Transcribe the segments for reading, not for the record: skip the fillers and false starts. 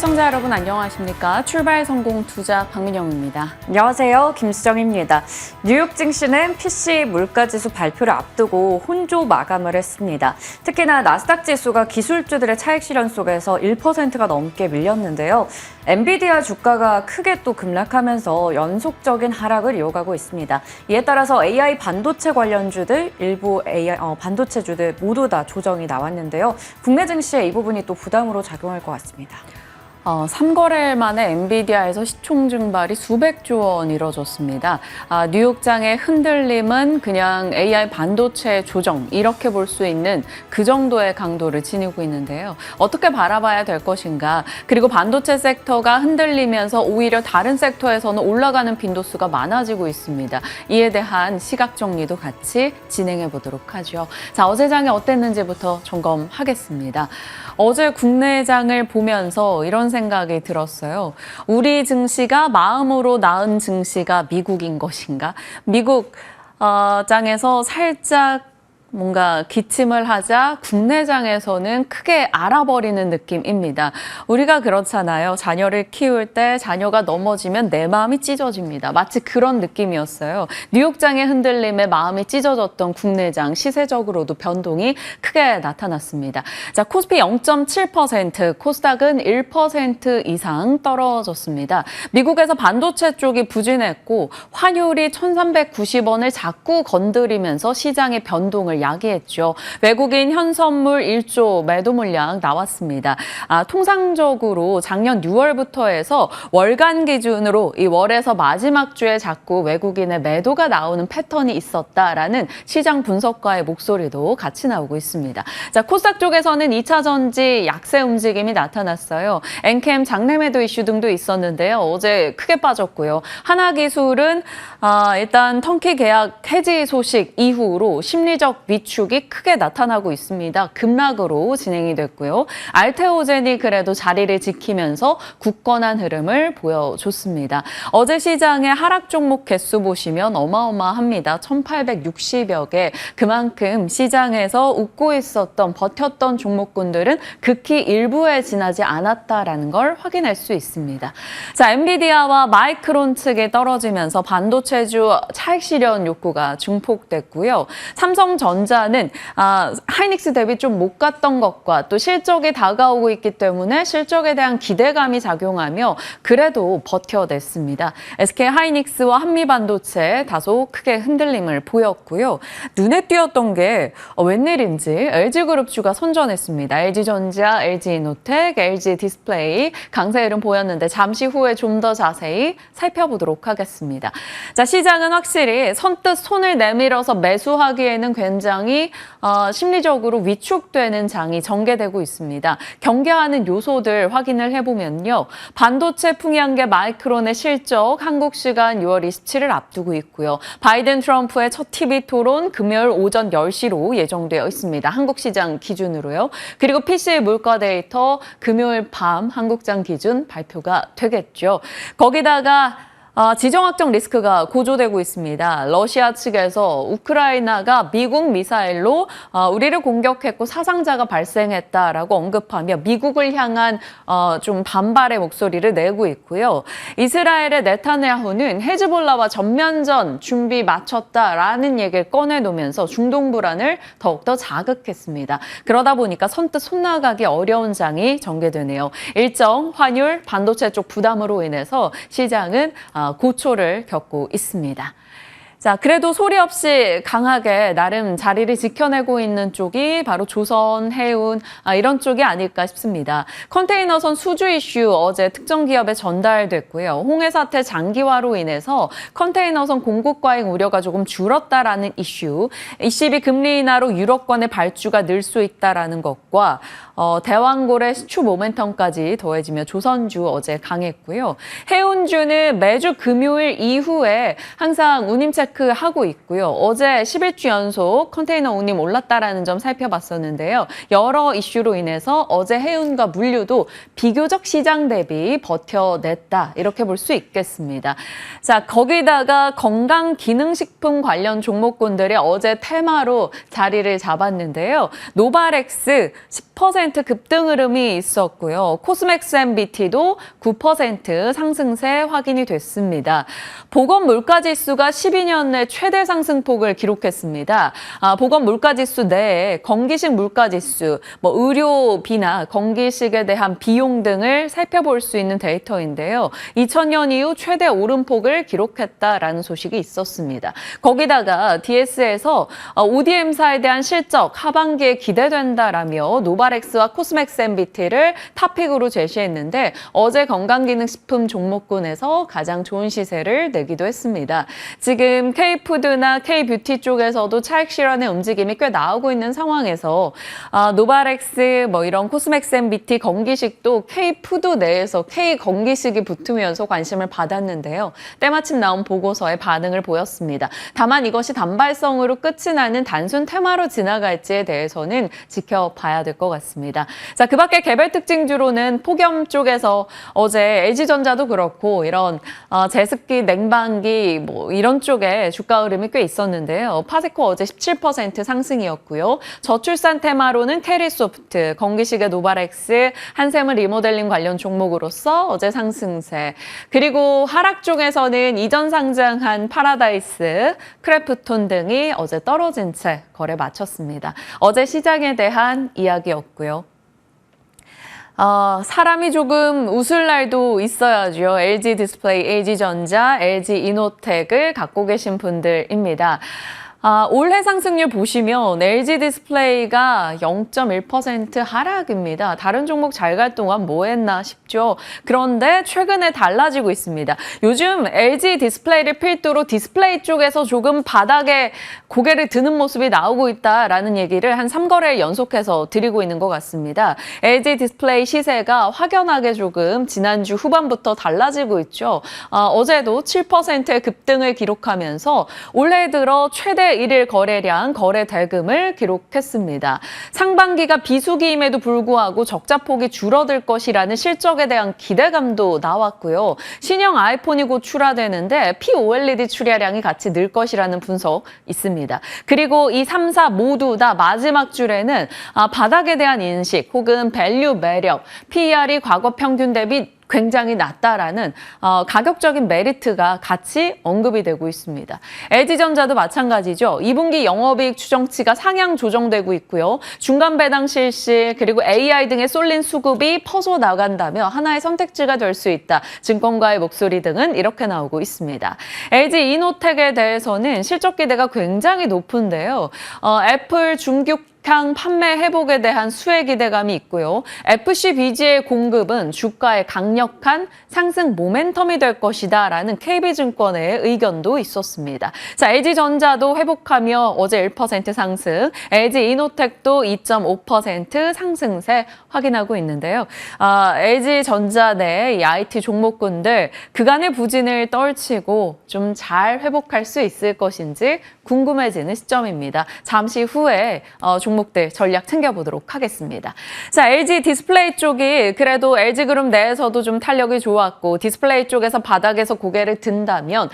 시청자 여러분 안녕하십니까? 출발 성공 투자 박민영입니다. 안녕하세요. 김수정입니다. 뉴욕 증시는 PC 물가지수 발표를 앞두고 혼조 마감을 했습니다. 특히나 나스닥 지수가 기술주들의 차익 실현 속에서 1%가 넘게 밀렸는데요. 엔비디아 주가가 크게 또 급락하면서 연속적인 하락을 이어가고 있습니다. 이에 따라서 AI 반도체 관련주들, 일부 AI 반도체주들 모두 다 조정이 나왔는데요. 국내 증시에 이 부분이 또 부담으로 작용할 것 같습니다. 3거래일 만에 엔비디아에서 시총 증발이 수백조 원 이뤄졌습니다. 뉴욕장의 흔들림은 그냥 AI 반도체 조정 이렇게 볼 수 있는 그 정도의 강도를 지니고 있는데요. 어떻게 바라봐야 될 것인가? 그리고 반도체 섹터가 흔들리면서 오히려 다른 섹터에서는 올라가는 빈도수가 많아지고 있습니다. 이에 대한 시각 정리도 같이 진행해 보도록 하죠. 자, 어제 장이 어땠는지부터 점검하겠습니다. 어제 국내장을 보면서 이런 생각이 들었어요. 우리 증시가 마음으로 낳은 증시가 미국인 것인가? 미국 장에서 살짝 뭔가 기침을 하자 국내장에서는 크게 알아버리는 느낌입니다. 우리가 그렇잖아요. 자녀를 키울 때 자녀가 넘어지면 내 마음이 찢어집니다. 마치 그런 느낌이었어요. 뉴욕장의 흔들림에 마음이 찢어졌던 국내장, 시세적으로도 변동이 크게 나타났습니다. 자, 코스피 0.7%, 코스닥은 1% 이상 떨어졌습니다. 미국에서 반도체 쪽이 부진했고 환율이 1,390원을 자꾸 건드리면서 시장의 변동을 야기했죠. 외국인 현선물 1조 매도 물량 나왔습니다. 통상적으로 작년 6월부터 해서 월간 기준으로 이 월에서 마지막 주에 자꾸 외국인의 매도가 나오는 패턴이 있었다라는 시장 분석가의 목소리도 같이 나오고 있습니다. 자, 코스닥 쪽에서는 2차 전지 약세 움직임이 나타났어요. 엔캠 장내 매도 이슈 등도 있었는데요. 어제 크게 빠졌고요. 하나기술은 일단 턴키 계약 해지 소식 이후로 심리적 위축이 크게 나타나고 있습니다. 급락으로 진행이 됐고요. 알테오젠이 그래도 자리를 지키면서 굳건한 흐름을 보여줬습니다. 어제 시장의 하락 종목 개수 보시면 어마어마합니다. 1,860여 개. 그만큼 시장에서 웃고 있었던 버텼던 종목군들은 극히 일부에 지나지 않았다라는 걸 확인할 수 있습니다. 자, 엔비디아와 마이크론 측이 떨어지면서 반도체주 차익 실현 욕구가 증폭됐고요. 삼성전자는 하이닉스 대비 좀 못 갔던 것과 또 실적이 다가오고 있기 때문에 실적에 대한 기대감이 작용하며 그래도 버텨냈습니다. SK 하이닉스와 한미반도체 다소 크게 흔들림을 보였고요. 눈에 띄었던 게 웬일인지 LG그룹주가 선전했습니다. LG전자, LG이노텍, LG디스플레이 강세 흐름 보였는데 잠시 후에 좀 더 자세히 살펴보도록 하겠습니다. 자, 시장은 확실히 선뜻 손을 내밀어서 매수하기에는 굉장히 심리적으로 위축되는 장이 전개되고 있습니다. 경계하는 요소들 확인을 해보면요. 반도체 풍향계 마이크론의 실적 한국 시간 6월 27일 앞두고 있고요. 바이든 트럼프의 첫 TV 토론 금요일 오전 10시로 예정되어 있습니다. 한국 시장 기준으로요. 그리고 PC 물가 데이터 금요일 밤 한국장 기준 발표가 되겠죠. 거기다가 지정학적 리스크가 고조되고 있습니다. 러시아 측에서 우크라이나가 미국 미사일로 우리를 공격했고 사상자가 발생했다라고 언급하며 미국을 향한 좀 반발의 목소리를 내고 있고요. 이스라엘의 네타냐후는 헤즈볼라와 전면전 준비 마쳤다라는 얘기를 꺼내놓으면서 중동 불안을 더욱더 자극했습니다. 그러다 보니까 선뜻 손나가기 어려운 장이 전개되네요. 일정 환율, 반도체 쪽 부담으로 인해서 시장은 고초를 겪고 있습니다. 자, 그래도 소리 없이 강하게 나름 자리를 지켜내고 있는 쪽이 바로 조선, 해운 이런 쪽이 아닐까 싶습니다. 컨테이너선 수주 이슈 어제 특정 기업에 전달됐고요. 홍해 사태 장기화로 인해서 컨테이너선 공급 과잉 우려가 조금 줄었다라는 이슈, ECB 금리 인하로 유럽권의 발주가 늘 수 있다라는 것과 대왕고래 수출 모멘텀까지 더해지며 조선주 어제 강했고요. 해운주는 매주 금요일 이후에 항상 운임책 체크하고 있고요. 어제 11주 연속 컨테이너 운임 올랐다라는 점 살펴봤었는데요. 여러 이슈로 인해서 어제 해운과 물류도 비교적 시장 대비 버텨냈다. 이렇게 볼 수 있겠습니다. 자, 거기다가 건강기능식품 관련 종목군들이 어제 테마로 자리를 잡았는데요. 노바렉스 10% 급등 흐름이 있었고요. 코스맥스 MBT도 9% 상승세 확인이 됐습니다. 보건 물가지수가 12년 내 최대 상승폭을 기록했습니다. 보건 물가지수 내에 건기식 물가지수, 의료비나 건기식에 대한 비용 등을 살펴볼 수 있는 데이터인데요. 2000년 이후 최대 오름폭을 기록했다라는 소식이 있었습니다. 거기다가 DS에서 ODM사에 대한 실적 하반기에 기대된다라며 노바렉스와 코스맥스 MBT를 탑픽으로 제시했는데 어제 건강기능식품 종목군에서 가장 좋은 시세를 내기도 했습니다. 지금 K푸드나 K뷰티 쪽에서도 차익 실현의 움직임이 꽤 나오고 있는 상황에서 노바렉스 이런 코스맥스 MBT 건기식도 K푸드 내에서 K건기식이 붙으면서 관심을 받았는데요. 때마침 나온 보고서에 반응을 보였습니다. 다만 이것이 단발성으로 끝이 나는 단순 테마로 지나갈지에 대해서는 지켜봐야 될 것 같습니다. 자, 그 밖에 개별 특징주로는 폭염 쪽에서 어제 LG전자도 그렇고 이런 제습기, 냉방기 이런 쪽에 주가 흐름이 꽤 있었는데요. 파세코 어제 17% 상승이었고요. 저출산 테마로는 캐리소프트, 건기식의 노바렉스, 한샘은 리모델링 관련 종목으로서 어제 상승세. 그리고 하락 쪽에서는 이전 상장한 파라다이스, 크래프톤 등이 어제 떨어진 채 거래 마쳤습니다. 어제 시장에 대한 이야기였고요. 사람이 조금 웃을 날도 있어야죠. LG 디스플레이, LG전자, LG이노텍을 갖고 계신 분들입니다. 올해 상승률 보시면 LG 디스플레이가 0.1% 하락입니다. 다른 종목 잘 갈 동안 뭐 했나 싶죠. 그런데 최근에 달라지고 있습니다. 요즘 LG 디스플레이를 필두로 디스플레이 쪽에서 조금 바닥에 고개를 드는 모습이 나오고 있다라는 얘기를 한 3거래일 연속해서 드리고 있는 것 같습니다. LG 디스플레이 시세가 확연하게 조금 지난주 후반부터 달라지고 있죠. 어제도 7%의 급등을 기록하면서 올해 들어 최대 1일 거래량, 거래 대금을 기록했습니다. 상반기가 비수기임에도 불구하고 적자폭이 줄어들 것이라는 실적에 대한 기대감도 나왔고요. 신형 아이폰이 곧 출하되는데 POLED 출하량이 같이 늘 것이라는 분석 있습니다. 그리고 이 3, 4 모두 다 마지막 줄에는 바닥에 대한 인식 혹은 밸류 매력, PER이 과거 평균 대비 굉장히 낮다라는 가격적인 메리트가 같이 언급이 되고 있습니다. LG전자도 마찬가지죠. 2분기 영업이익 추정치가 상향 조정되고 있고요. 중간 배당 실시 그리고 AI 등의 쏠린 수급이 퍼져나간다며 하나의 선택지가 될 수 있다. 증권가의 목소리 등은 이렇게 나오고 있습니다. LG이노텍에 대해서는 실적 기대가 굉장히 높은데요. 애플 중국 향 판매 회복에 대한 수혜 기대감이 있고요. FCBG의 공급은 주가의 강력한 상승 모멘텀이 될 것이다 라는 KB증권의 의견도 있었습니다. 자, LG전자도 회복하며 어제 1% 상승, LG이노텍도 2.5% 상승세 확인하고 있는데요. LG전자 내 이 IT 종목군들 그간의 부진을 떨치고 좀 잘 회복할 수 있을 것인지 궁금해지는 시점입니다. 잠시 후에 종목들 전략 챙겨보도록 하겠습니다. 자, LG 디스플레이 쪽이 그래도 LG그룹 내에서도 좀 탄력이 좋았고 디스플레이 쪽에서 바닥에서 고개를 든다면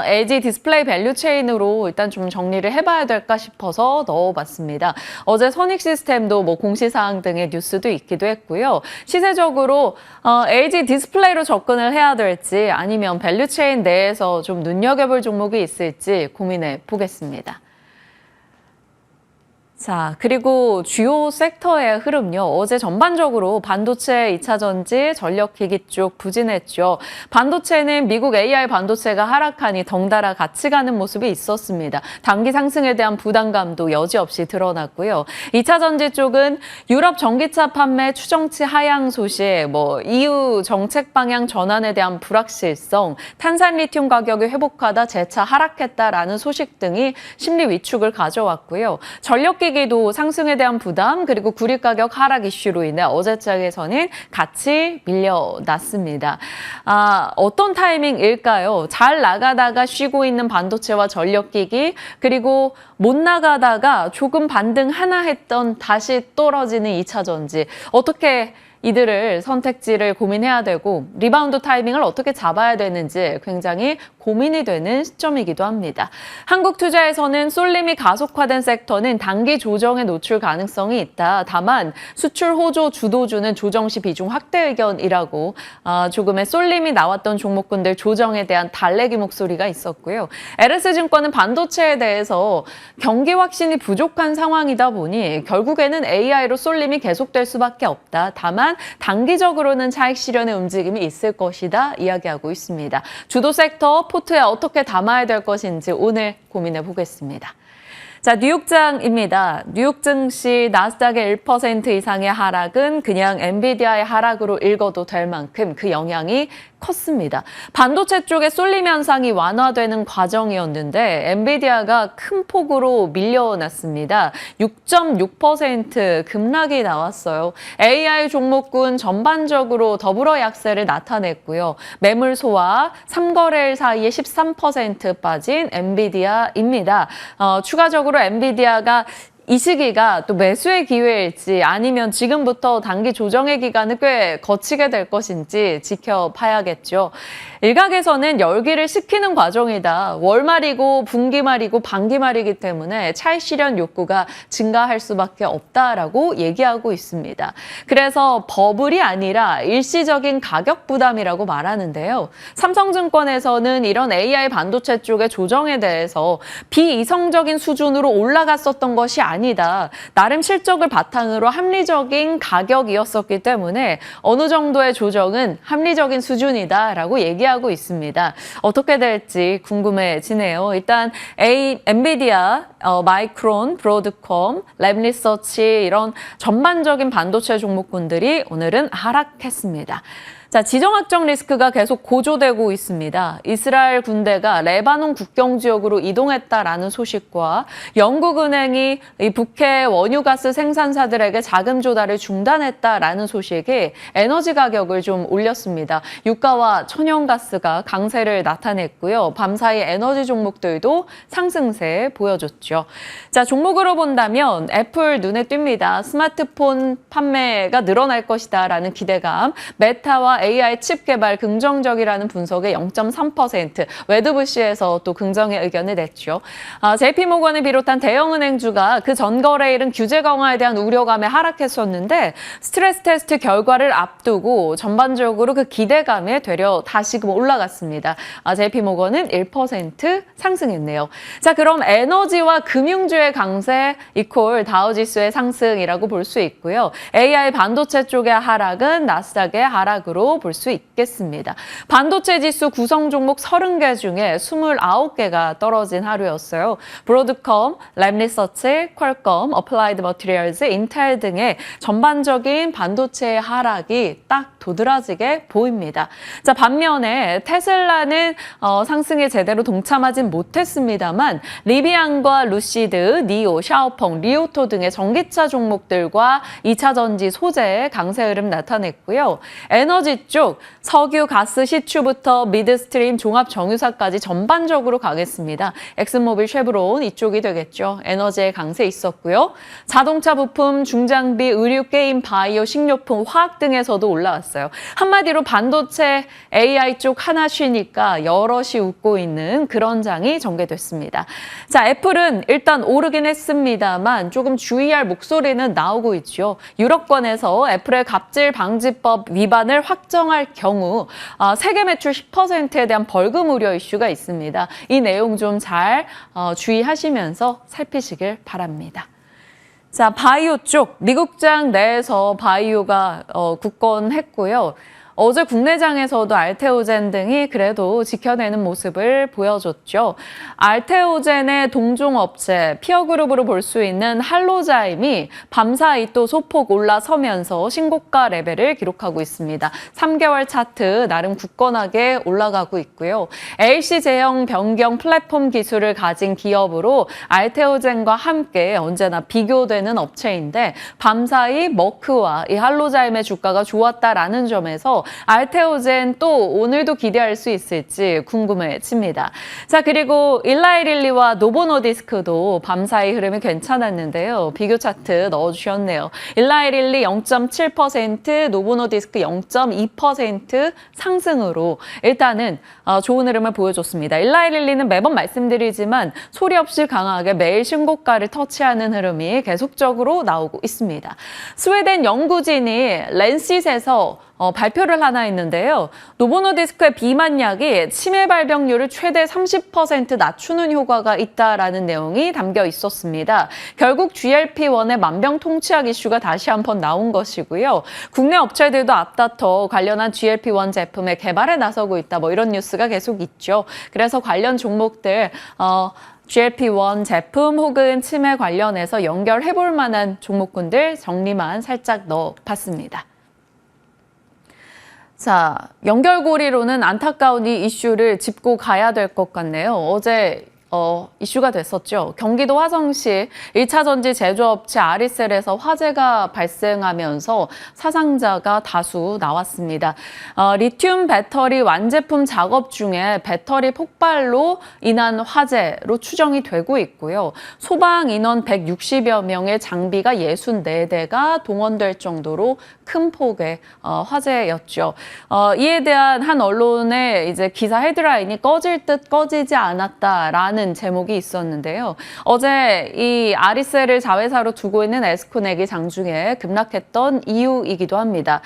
LG 디스플레이 밸류 체인으로 일단 좀 정리를 해봐야 될까 싶어서 넣어봤습니다. 어제 선익시스템도 공시사항 등의 뉴스도 있기도 했고요. 시세적으로 LG 디스플레이로 접근을 해야 될지 아니면 밸류 체인 내에서 좀 눈여겨볼 종목이 있을지 고민해 보겠습니다. 자, 그리고 주요 섹터의 흐름요. 어제 전반적으로 반도체, 2차 전지, 전력기기 쪽 부진했죠. 반도체는 미국 AI 반도체가 하락하니 덩달아 같이 가는 모습이 있었습니다. 단기 상승에 대한 부담감도 여지없이 드러났고요. 2차 전지 쪽은 유럽 전기차 판매 추정치 하향 소식, EU 정책 방향 전환에 대한 불확실성, 탄산 리튬 가격이 회복하다 재차 하락했다라는 소식 등이 심리 위축을 가져왔고요. 전력기기 분위기도 상승에 대한 부담 그리고 구리 가격 하락 이슈로 인해 어제장에서는 같이 밀려났습니다. 어떤 타이밍일까요? 잘 나가다가 쉬고 있는 반도체와 전력기기 그리고 못 나가다가 조금 반등하나 했던 다시 떨어지는 2차 전지. 어떻게 이들을 선택지를 고민해야 되고 리바운드 타이밍을 어떻게 잡아야 되는지 굉장히 고민이 되는 시점이기도 합니다. 한국투자에서는 쏠림이 가속화된 섹터는 단기 조정에 노출 가능성이 있다. 다만 수출 호조 주도주는 조정 시 비중 확대 의견이라고 조금의 쏠림이 나왔던 종목군들 조정에 대한 달래기 목소리가 있었고요. LS증권은 반도체에 대해서 경기 확신이 부족한 상황이다 보니 결국에는 AI로 쏠림이 계속될 수밖에 없다. 다만 단기적으로는 차익 실현의 움직임이 있을 것이다 이야기하고 있습니다. 주도 섹터 포트에 어떻게 담아야 될 것인지 오늘 고민해 보겠습니다. 자, 뉴욕장입니다. 뉴욕 증시 나스닥의 1% 이상의 하락은 그냥 엔비디아의 하락으로 읽어도 될 만큼 그 영향이 컸습니다. 반도체 쪽에 쏠림 현상이 완화되는 과정이었는데 엔비디아가 큰 폭으로 밀려났습니다. 6.6% 급락이 나왔어요. AI 종목군 전반적으로 더불어 약세를 나타냈고요. 매물 소화 3거래일 사이에 13% 빠진 엔비디아입니다. 추가적으로 엔비디아가 이 시기가 또 매수의 기회일지 아니면 지금부터 단기 조정의 기간을 꽤 거치게 될 것인지 지켜봐야겠죠. 일각에서는 열기를 식히는 과정이다. 월말이고 분기말이고 반기말이기 때문에 차익 실현 욕구가 증가할 수밖에 없다라고 얘기하고 있습니다. 그래서 버블이 아니라 일시적인 가격 부담이라고 말하는데요. 삼성증권에서는 이런 AI 반도체 쪽의 조정에 대해서 비이성적인 수준으로 올라갔었던 것이 아니다. 나름 실적을 바탕으로 합리적인 가격이었었기 때문에 어느 정도의 조정은 합리적인 수준이다라고 얘기하고 있습니다. 어떻게 될지 궁금해지네요. 일단 엔비디아, 마이크론, 브로드컴, 랩리서치 이런 전반적인 반도체 종목군들이 오늘은 하락했습니다. 자, 지정학적 리스크가 계속 고조되고 있습니다. 이스라엘 군대가 레바논 국경 지역으로 이동했다라는 소식과 영국은행이 이 북해 원유가스 생산사들에게 자금 조달을 중단했다라는 소식이 에너지 가격을 좀 올렸습니다. 유가와 천연가스가 강세를 나타냈고요. 밤사이 에너지 종목들도 상승세 보여줬죠. 자, 종목으로 본다면 애플 눈에 띕니다. 스마트폰 판매가 늘어날 것이다라는 기대감, 메타와 AI 칩 개발 긍정적이라는 분석에 0.3%, 웨드부시에서 또 긍정의 의견을 냈죠. JP모건을 비롯한 대형은행주가 그 전거래일은 규제 강화에 대한 우려감에 하락했었는데 스트레스 테스트 결과를 앞두고 전반적으로 그 기대감에 되려 다시금 올라갔습니다. JP모건은 1% 상승했네요. 자, 그럼 에너지와 금융주의 강세 이퀄 다우지수의 상승이라고 볼 수 있고요. AI 반도체 쪽의 하락은 나스닥의 하락으로 볼 수 있겠습니다. 반도체 지수 구성 종목 30개 중에 29개가 떨어진 하루였어요. 브로드컴, 랩리서치, 퀄컴, 어플라이드 머티리얼즈, 인텔 등의 전반적인 반도체의 하락이 딱 도드라지게 보입니다. 자, 반면에 테슬라는 상승에 제대로 동참하진 못했습니다만 리비안과 루시드, 니오, 샤오펑, 리오토 등의 전기차 종목들과 2차 전지 소재 강세 흐름 나타냈고요. 에너지 쪽 석유, 가스, 시추부터 미드스트림, 종합 정유사까지 전반적으로 강했습니다. 엑슨모빌, 쉐브론 이쪽이 되겠죠. 에너지의 강세 있었고요. 자동차 부품, 중장비, 의류, 게임, 바이오, 식료품, 화학 등에서도 올라왔어요. 한마디로 반도체 AI 쪽 하나 쉬니까 여럿이 웃고 있는 그런 장이 전개됐습니다. 자, 애플은 일단 오르긴 했습니다만 조금 주의할 목소리는 나오고 있죠. 유럽권에서 애플의 갑질 방지법 위반을 확정할 경우 세계 매출 10%에 대한 벌금 우려 이슈가 있습니다. 이 내용 좀 잘 주의하시면서 살피시길 바랍니다. 자, 바이오 쪽 미국장 내에서 바이오가 굳건했고요. 어제 국내장에서도 알테오젠 등이 그래도 지켜내는 모습을 보여줬죠. 알테오젠의 동종업체 피어그룹으로 볼 수 있는 할로자임이 밤사이 또 소폭 올라서면서 신고가 레벨을 기록하고 있습니다. 3개월 차트 나름 굳건하게 올라가고 있고요. LC제형 변경 플랫폼 기술을 가진 기업으로 알테오젠과 함께 언제나 비교되는 업체인데 밤사이 머크와 이 할로자임의 주가가 좋았다라는 점에서 알테오젠 또 오늘도 기대할 수 있을지 궁금해집니다. 자, 그리고 일라이릴리와 노보노디스크도 밤사이 흐름이 괜찮았는데요. 비교 차트 넣어주셨네요. 일라이릴리 0.7%, 노보노디스크 0.2% 상승으로 일단은 좋은 흐름을 보여줬습니다. 일라이릴리는 매번 말씀드리지만 소리 없이 강하게 매일 신고가를 터치하는 흐름이 계속적으로 나오고 있습니다. 스웨덴 연구진이 랜싯에서 발표를 하나 했는데요. 노보노디스크의 비만약이 치매 발병률을 최대 30% 낮추는 효과가 있다라는 내용이 담겨 있었습니다. 결국 GLP-1의 만병통치약 이슈가 다시 한번 나온 것이고요. 국내 업체들도 앞다퉈 관련한 GLP-1 제품의 개발에 나서고 있다. 뭐 이런 뉴스가 계속 있죠. 그래서 관련 종목들 GLP-1 제품 혹은 치매 관련해서 연결해볼 만한 종목군들 정리만 살짝 넣어봤습니다. 자, 연결고리로는 안타까운 이 이슈를 짚고 가야 될 것 같네요. 어제 이슈가 됐었죠. 경기도 화성시 1차 전지 제조업체 아리셀에서 화재가 발생하면서 사상자가 다수 나왔습니다. 리튬 배터리 완제품 작업 중에 배터리 폭발로 인한 화재로 추정이 되고 있고요. 소방 인원 160여 명의 장비가 64대가 동원될 정도로 큰 폭의 화재였죠. 이에 대한 한 언론의 이제 기사 헤드라인이 꺼질 듯 꺼지지 않았다라는 제목이 있었는데요. 어제 이 아리셀을 자회사로 두고 있는 에스코넥이 장중에 급락했던 이유이기도 합니다.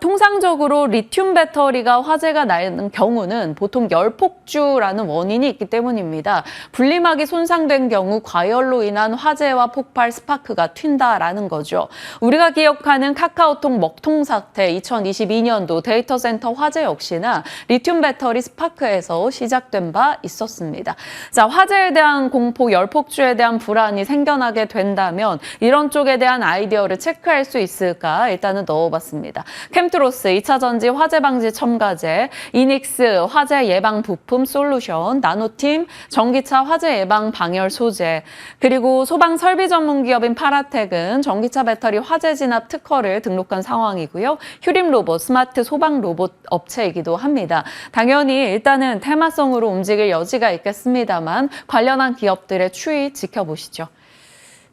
통상적으로 리튬 배터리가 화재가 나는 경우는 보통 열폭주라는 원인이 있기 때문입니다. 분리막이 손상된 경우 과열로 인한 화재와 폭발 스파크가 튄다라는 거죠. 우리가 기억하는 카카오톡 먹통 사태 2022년도 데이터 센터 화재 역시나 리튬 배터리 스파크에서 시작된 바 있었습니다. 자, 화재에 대한 공포, 열폭주에 대한 불안이 생겨나게 된다면 이런 쪽에 대한 아이디어를 체크할 수 있을까 일단은 넣어봤습니다. 캠트로스 2차 전지 화재 방지 첨가제, 이닉스 화재 예방 부품 솔루션, 나노팀 전기차 화재 예방 방열 소재, 그리고 소방 설비 전문 기업인 파라텍은 전기차 배터리 화재 진압 특허를 등록한 상황이고요. 휴림 로봇, 스마트 소방 로봇 업체이기도 합니다. 당연히 일단은 테마성으로 움직일 여지가 있겠습니다만 관련한 기업들의 추이 지켜보시죠.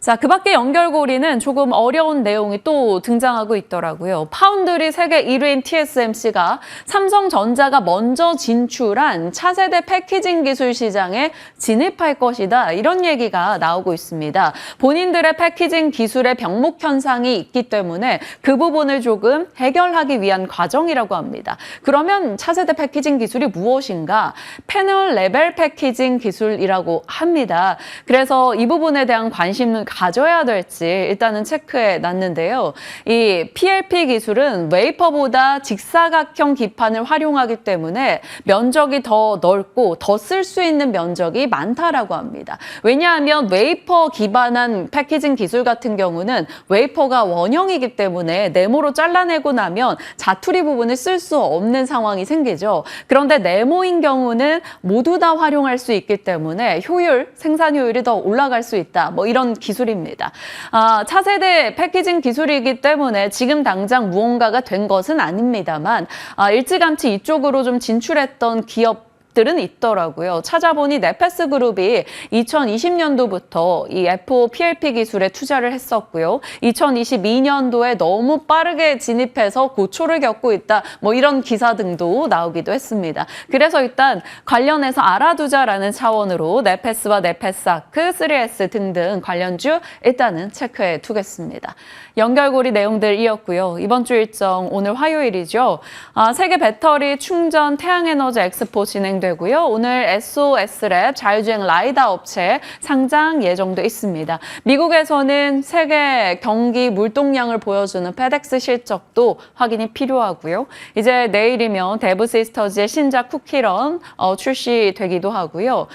자, 그 밖에 연결고리는 조금 어려운 내용이 또 등장하고 있더라고요. 파운드리 세계 1위인 TSMC가 삼성전자가 먼저 진출한 차세대 패키징 기술 시장에 진입할 것이다. 이런 얘기가 나오고 있습니다. 본인들의 패키징 기술의 병목 현상이 있기 때문에 그 부분을 조금 해결하기 위한 과정이라고 합니다. 그러면 차세대 패키징 기술이 무엇인가? 패널 레벨 패키징 기술이라고 합니다. 그래서 이 부분에 대한 관심을 가져야 될지 일단은 체크해 놨는데요. 이 PLP 기술은 웨이퍼보다 직사각형 기판을 활용하기 때문에 면적이 더 넓고 더 쓸 수 있는 면적이 많다라고 합니다. 왜냐하면 웨이퍼 기반한 패키징 기술 같은 경우는 웨이퍼가 원형이기 때문에 네모로 잘라내고 나면 자투리 부분을 쓸 수 없는 상황이 생기죠. 그런데 네모인 경우는 모두 다 활용할 수 있기 때문에 생산 효율이 더 올라갈 수 있다. 뭐 이런 기술입니다. 차세대 패키징 기술이기 때문에 지금 당장 무언가가 된 것은 아닙니다만 일찌감치 이쪽으로 좀 진출했던 기업들은 있더라고요. 찾아보니 네페스 그룹이 2020년도부터 이 F5 PLP 기술에 투자를 했었고요. 2022년도에 너무 빠르게 진입해서 고초를 겪고 있다. 뭐 이런 기사 등도 나오기도 했습니다. 그래서 일단 관련해서 알아두자라는 차원으로 네페스와 네페스아크, 3S 등등 관련주 일단은 체크해 두겠습니다. 연결고리 내용들이었고요. 이번 주 일정 오늘 화요일이죠. 세계 배터리 충전 태양에너지 엑스포 진행 진행되고요. 오늘 SOS랩 자율주행 라이더 업체 상장 예정돼 있습니다. 미국에서는 세계 경기 물동량을 보여주는 페덱스 실적도 확인이 필요하고요. 이제 내일이면 데브 시스터즈의 신작 쿠키런 출시되기도 하고요.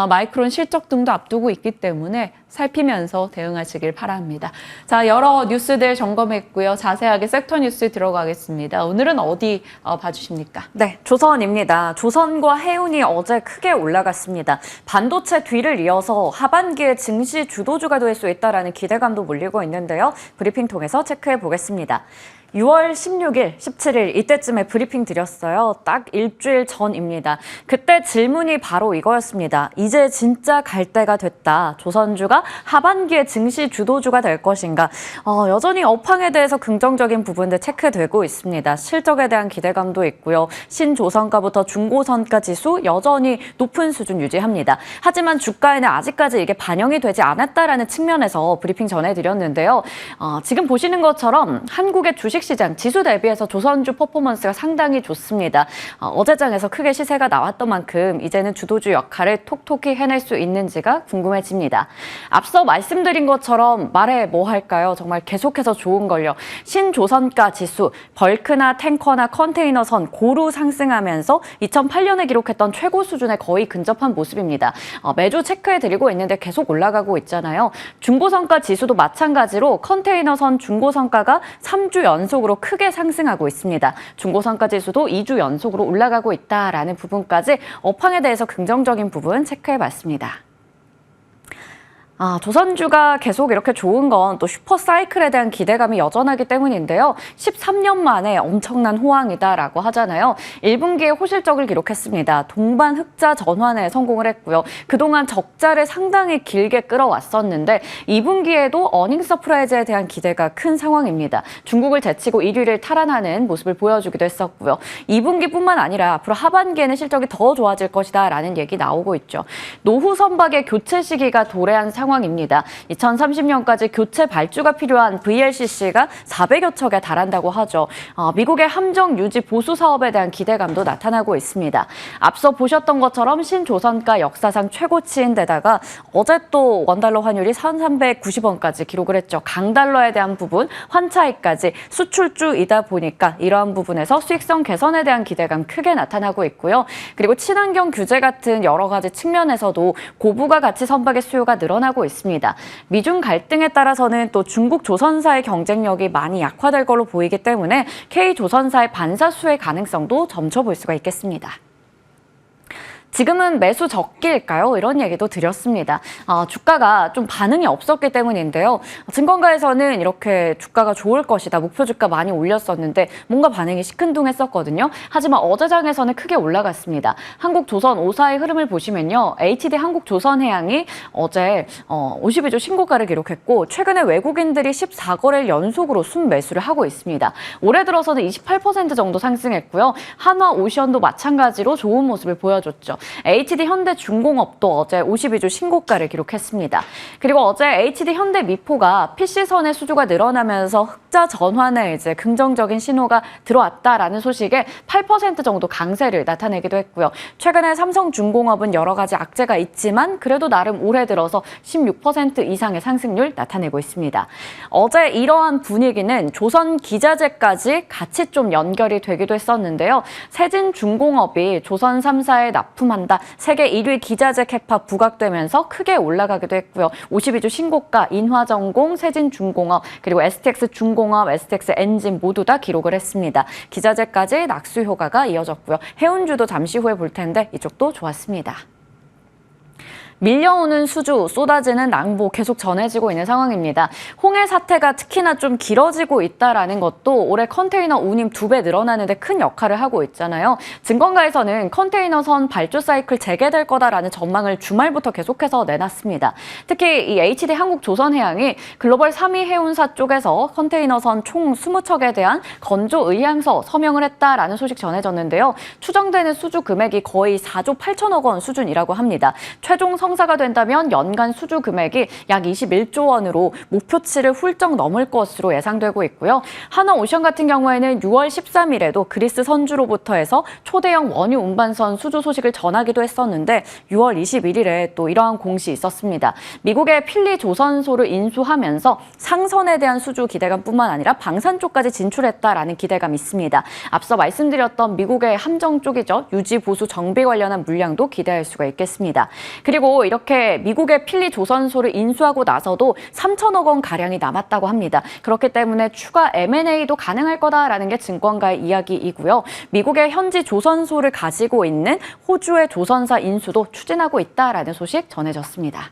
마이크론 실적 등도 앞두고 있기 때문에 살피면서 대응하시길 바랍니다. 자, 여러 뉴스들 점검했고요. 자세하게 섹터 뉴스 들어가겠습니다. 오늘은 어디 봐주십니까? 네, 조선입니다. 조선과 해운이 어제 크게 올라갔습니다. 반도체 뒤를 이어서 하반기에 증시 주도주가 될 수 있다는 기대감도 몰리고 있는데요. 브리핑 통해서 체크해 보겠습니다. 6월 16일, 17일 이때쯤에 브리핑 드렸어요. 딱 일주일 전입니다. 그때 질문이 바로 이거였습니다. 이제 진짜 갈 때가 됐다. 조선주가 하반기에 증시 주도주가 될 것인가. 여전히 업황에 대해서 긍정적인 부분들 체크되고 있습니다. 실적에 대한 기대감도 있고요. 신조선가부터 중고선가 지수 여전히 높은 수준 유지합니다. 하지만 주가에는 아직까지 이게 반영이 되지 않았다라는 측면에서 브리핑 전해드렸는데요. 지금 보시는 것처럼 한국의 주식시장 지수 대비해서 조선주 퍼포먼스가 상당히 좋습니다. 어제장에서 크게 시세가 나왔던 만큼 이제는 주도주 역할을 톡톡히 해낼 수 있는지가 궁금해집니다. 앞서 말씀드린 것처럼 말해 뭐 할까요? 정말 계속해서 좋은 걸요. 신조선가 지수, 벌크나 탱커나 컨테이너선 고루 상승하면서 2008년에 기록했던 최고 수준에 거의 근접한 모습입니다. 매주 체크해드리고 있는데 계속 올라가고 있잖아요. 중고선가 지수도 마찬가지로 컨테이너선 중고선가가 3주 연속으로 크게 상승하고 있습니다. 중고선가 지수도 2주 연속으로 올라가고 있다라는 부분까지 업황에 대해서 긍정적인 부분 체크해봤습니다. 조선주가 계속 이렇게 좋은 건 또 슈퍼사이클에 대한 기대감이 여전하기 때문인데요. 13년 만에 엄청난 호황이다라고 하잖아요. 1분기에 호실적을 기록했습니다. 동반 흑자 전환에 성공을 했고요. 그동안 적자를 상당히 길게 끌어왔었는데 2분기에도 어닝 서프라이즈에 대한 기대가 큰 상황입니다. 중국을 제치고 1위를 탈환하는 모습을 보여주기도 했었고요. 2분기뿐만 아니라 앞으로 하반기에는 실적이 더 좋아질 것이다라는 얘기 나오고 있죠. 노후 선박의 교체 시기가 도래한 상황입니다. 2030년까지 교체 발주가 필요한 VLCC가 400여 척에 달한다고 하죠. 미국의 함정 유지 보수 사업에 대한 기대감도 나타나고 있습니다. 앞서 보셨던 것처럼 신조선가 역사상 최고치인 데다가 어제 또 원달러 환율이 1,390원까지 기록을 했죠. 강달러에 대한 부분, 환차익까지 수출주이다 보니까 이러한 부분에서 수익성 개선에 대한 기대감 크게 나타나고 있고요. 그리고 친환경 규제 같은 여러 가지 측면에서도 고부가 가치 선박의 수요가 늘어나고 있습니다. 미중 갈등에 따라서는 또 중국 조선사의 경쟁력이 많이 약화될 걸로 보이기 때문에 K조선사의 반사 수혜 가능성도 점쳐볼 수가 있겠습니다. 지금은 매수 적기일까요? 이런 얘기도 드렸습니다. 주가가 좀 반응이 없었기 때문인데요. 증권가에서는 이렇게 주가가 좋을 것이다. 목표 주가 많이 올렸었는데 뭔가 반응이 시큰둥했었거든요. 하지만 어제장에서는 크게 올라갔습니다. 한국조선 5사의 흐름을 보시면요. HD 한국조선해양이 어제 52주 신고가를 기록했고 최근에 외국인들이 14거래일 연속으로 순매수를 하고 있습니다. 올해 들어서는 28% 정도 상승했고요. 한화오션도 마찬가지로 좋은 모습을 보여줬죠. HD 현대중공업도 어제 52주 신고가를 기록했습니다. 그리고 어제 HD 현대미포가 PC선의 수주가 늘어나면서 흑자 전환에 이제 긍정적인 신호가 들어왔다라는 소식에 8% 정도 강세를 나타내기도 했고요. 최근에 삼성중공업은 여러 가지 악재가 있지만 그래도 나름 올해 들어서 16% 이상의 상승률 나타내고 있습니다. 어제 이러한 분위기는 조선기자재까지 같이 좀 연결이 되기도 했었는데요. 세진중공업이 조선 3사에 납품한다. 세계 1위 기자재 캐파 부각되면서 크게 올라가기도 했고요. 52주 신고가 인화전공, 세진중공업, 그리고 STX중공업, STX엔진 모두 다 기록을 했습니다. 기자재까지 낙수 효과가 이어졌고요. 해운주도 잠시 후에 볼 텐데 이쪽도 좋았습니다. 밀려오는 수주, 쏟아지는 낭보 계속 전해지고 있는 상황입니다. 홍해 사태가 특히나 좀 길어지고 있다라는 것도 올해 컨테이너 운임 2배 늘어나는 데 큰 역할을 하고 있잖아요. 증권가에서는 컨테이너선 발주 사이클 재개될 거다라는 전망을 주말부터 계속해서 내놨습니다. 특히 이 HD 한국조선해양이 글로벌 3위 해운사 쪽에서 컨테이너선 총 20척에 대한 건조 의향서 서명을 했다라는 소식 전해졌는데요. 추정되는 수주 금액이 거의 4조 8천억 원 수준이라고 합니다. 최종 성사가 된다면 연간 수주 금액이 약 21조 원으로 목표치를 훌쩍 넘을 것으로 예상되고 있고요. 한화오션 같은 경우에는 6월 13일에도 그리스 선주로부터 해서 초대형 원유 운반선 수주 소식을 전하기도 했었는데 6월 21일에 또 이러한 공시 있었습니다. 미국의 필리 조선소를 인수하면서 상선에 대한 수주 기대감뿐만 아니라 방산 쪽까지 진출했다라는 기대감이 있습니다. 앞서 말씀드렸던 미국의 함정 쪽이죠. 유지 보수 정비 관련한 물량도 기대할 수가 있겠습니다. 그리고 이렇게 미국의 필리 조선소를 인수하고 나서도 3천억 원 가량이 남았다고 합니다. 그렇기 때문에 추가 M&A도 가능할 거다라는 게 증권가의 이야기이고요. 미국의 현지 조선소를 가지고 있는 호주의 조선사 인수도 추진하고 있다라는 소식 전해졌습니다.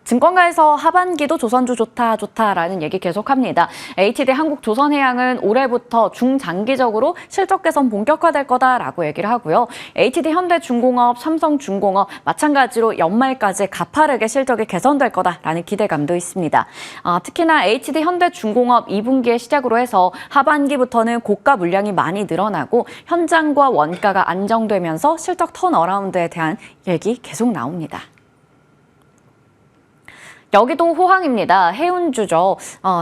증권가에서 하반기도 조선주 좋다라는 얘기 계속합니다. HT 한국조선해양은 올해부터 중장기적으로 실적 개선 본격화될 거다라고 얘기를 하고요. HT 현대중공업, 삼성중공업 마찬가지로 연말까지 가파르게 실적이 개선될 거다라는 기대감도 있습니다. 특히나 HT 현대중공업 2분기의 시작으로 해서 하반기부터는 고가 물량이 많이 늘어나고 현장과 원가가 안정되면서 실적 턴어라운드에 대한 얘기 계속 나옵니다. 여기도 호황입니다. 해운주죠.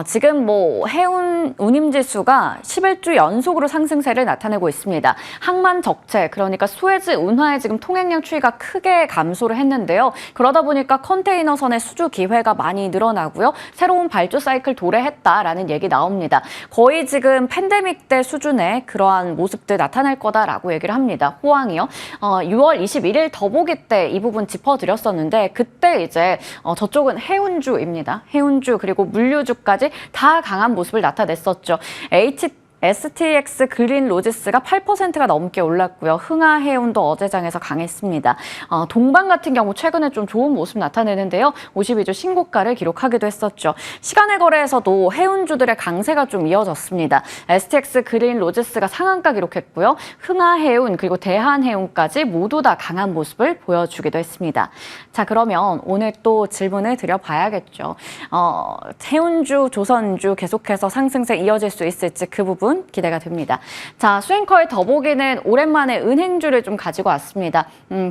지금 해운 운임지수가 11주 연속으로 상승세를 나타내고 있습니다. 항만 적체, 그러니까 수에즈 운하의 지금 통행량 추이가 크게 감소를 했는데요. 그러다 보니까 컨테이너선의 수주 기회가 많이 늘어나고요. 새로운 발주 사이클 도래했다라는 얘기 나옵니다. 거의 지금 팬데믹 때 수준의 그러한 모습들 나타날 거다라고 얘기를 합니다. 호황이요. 6월 21일 더보기 때 이 부분 짚어드렸었는데 그때 이제 저쪽은 해운주입니다. 해운주 그리고 물류주까지 다 강한 모습을 나타냈었죠. STX 그린 로지스가 8%가 넘게 올랐고요. 흥하해운도 어제장에서 강했습니다. 동방 같은 경우 최근에 좀 좋은 모습 나타내는데요. 52주 신고가를 기록하기도 했었죠. 시간의 거래에서도 해운주들의 강세가 좀 이어졌습니다. STX 그린 로지스가 상한가 기록했고요. 흥하해운 그리고 대한해운까지 모두 다 강한 모습을 보여주기도 했습니다. 자, 그러면 오늘 또 질문을 드려봐야겠죠. 해운주, 조선주 계속해서 상승세 이어질 수 있을지 그 부분 기대가 됩니다. 자, 수행커의 더보기는 오랜만에 은행주를 좀 가지고 왔습니다.